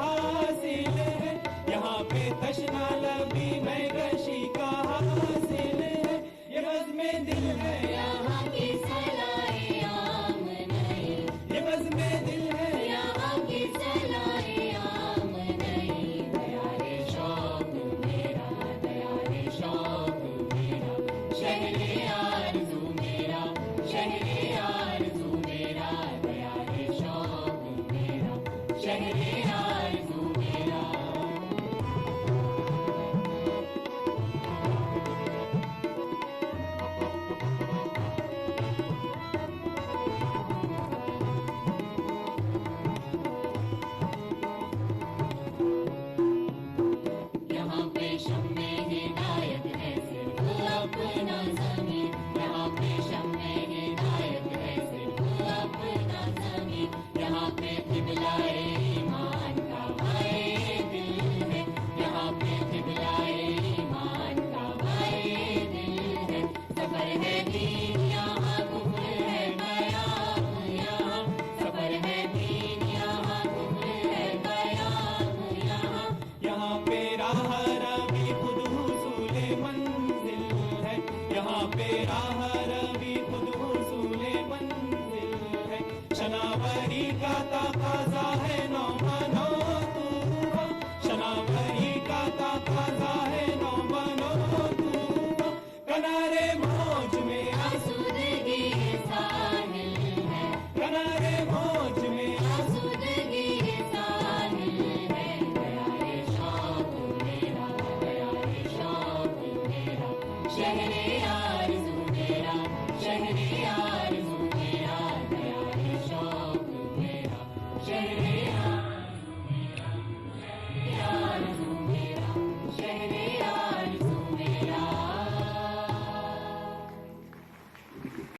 हासिल है, यहाँ पे तशना लबी मैं कशी का हासिल है। ये बज़्म दिल है यहाँ की सलाए आम नहीं, ये बज़्म दिल है यहाँ की सलाए आम नहीं। दया रे शौक मेरा, दया रे शौक मेरा, शहरे आरज़ू मेरा, शहरे आरज़ू मेरा। दया रे शौक मेरा, शहरे आरज़ू मेरा। यहाँ पे शम्मे हिदायत है सिर्फ अपना ज़मीन, यहाँ पे शम्मे हिदायत है सिर्फ अपना ज़मीन। यहाँ पे क़िबला-ए ईमान का भाए दिल है, यहाँ पे क़िबला-ए ईमान का भाए दिल है। सफ़र है दीन यहाँ, कुफ़्र है क़याम यहाँ, सफ़र है दीन यहाँ, कुफ़्र है क़याम यहाँ। यहाँ पे राह रबी खुद हुसूले मंजिल है, यहाँ पे राह रबी खुद हुसूले मंजिल है। शनावरी का तकाज़ा